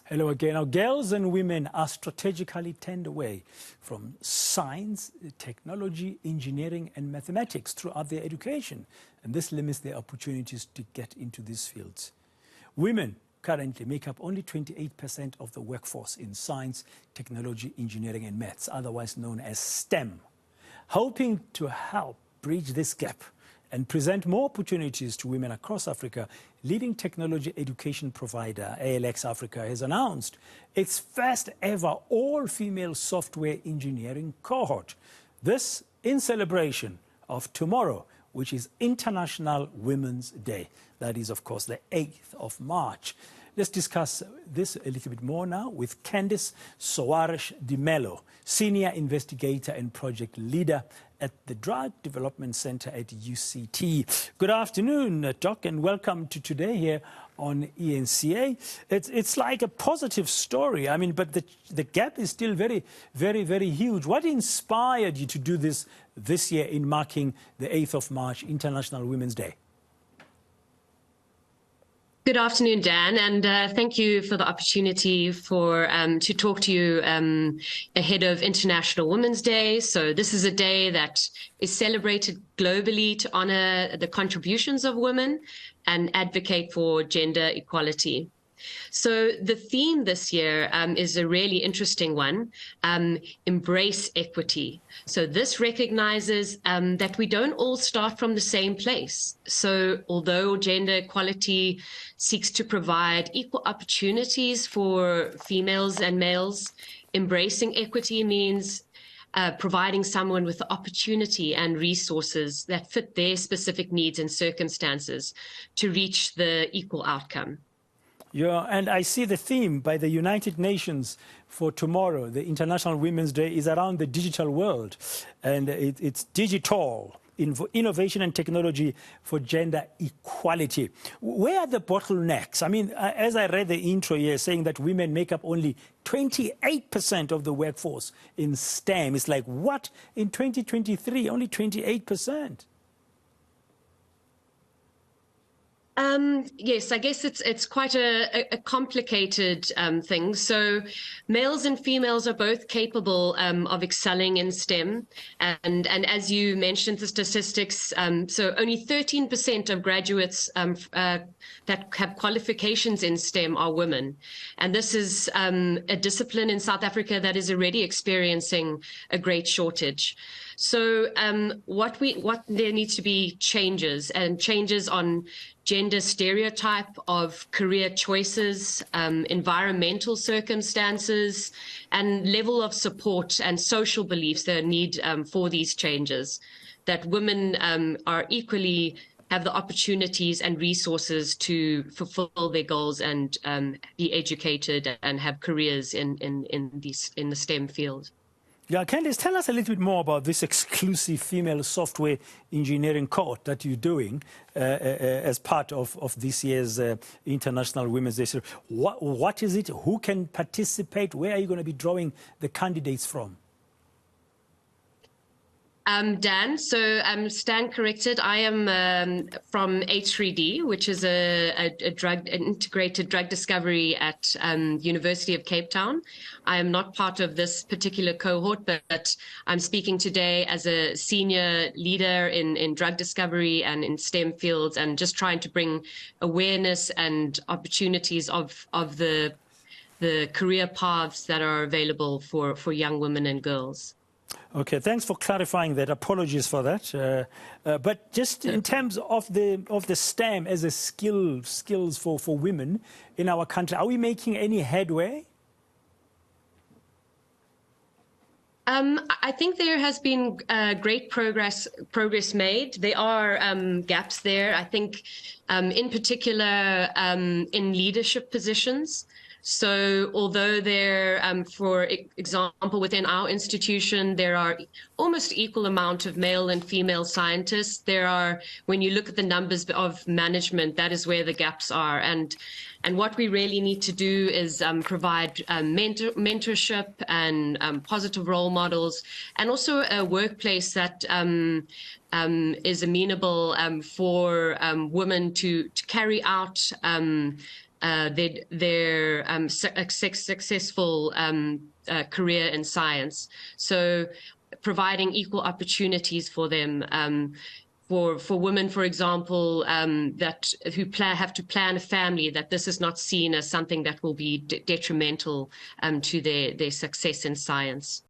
Hello again. Now, girls and women are strategically turned away from science, technology, engineering, and mathematics throughout their education. And this limits their opportunities to get into these fields. Women currently make up only 28% of the workforce in science, technology, engineering, and maths, otherwise known as STEM. Hoping to help bridge this gap and present more opportunities to women across Africa, leading technology education provider ALX Africa has announced its first ever all-female software engineering cohort. This in celebration of tomorrow, which is International Women's Day. That is, of course, the 8th of March. Let's discuss this a little bit more now with Candice De Melo, Senior Investigator and Project Leader at the Drug Development Center at UCT. Good afternoon, Doc, and welcome to today here on eNCA. It's like a positive story. I mean, but the gap is still very, very huge. What inspired you to do this year in marking the 8th of March, International Women's Day? Good afternoon, Dan, and thank you for the opportunity to talk to you ahead of International Women's Day. So this is a day that is celebrated globally to honor the contributions of women and advocate for gender equality. So the theme this year is a really interesting one, embrace equity. So this recognizes that we don't all start from the same place. So although gender equality seeks to provide equal opportunities for females and males, embracing equity means providing someone with the opportunity and resources that fit their specific needs and circumstances to reach the equal outcome. Yeah, and I see the theme by the United Nations for tomorrow, the International Women's Day, is around the digital world. And it's digital, innovation and technology for gender equality. Where are the bottlenecks? I mean, as I read the intro here saying that women make up only 28% of the workforce in STEM. It's like, what? In 2023, only 28%? Yes, I guess it's quite a complicated thing. So males and females are both capable of excelling in STEM. And as you mentioned, the statistics, so only 13% of graduates that have qualifications in STEM are women. And this is a discipline in South Africa that is already experiencing a great shortage. So what there needs to be changes on gender stereotype of career choices, environmental circumstances, and level of support and social beliefs that are need for these changes, that women are equally have the opportunities and resources to fulfill their goals and be educated and have careers in the STEM field. Yeah, Candice, tell us a little bit more about this exclusive female software engineering cohort that you're doing as part of this year's International Women's Day. So what is it? Who can participate? Where are you going to be drawing the candidates from? Dan, so stand corrected. I am from H3D, which is an integrated drug discovery at University of Cape Town. I am not part of this particular cohort, but I'm speaking today as a senior leader in drug discovery and in STEM fields, and just trying to bring awareness and opportunities of the career paths that are available for young women and girls. Okay, thanks for clarifying that. Apologies for that. But just in terms of the STEM as a skills for women in our country, are we making any headway? I think there has been great progress made. There are gaps there. I think, in particular, in leadership positions. So although there, for example, within our institution, there are almost equal amount of male and female scientists, there are, when you look at the numbers of management, that is where the gaps are. And what we really need to do is provide mentorship and positive role models, and also a workplace that is amenable for women to carry out their successful career in science. So providing equal opportunities for them. For women, for example, that who have to plan a family, that this is not seen as something that will be detrimental to their success in science.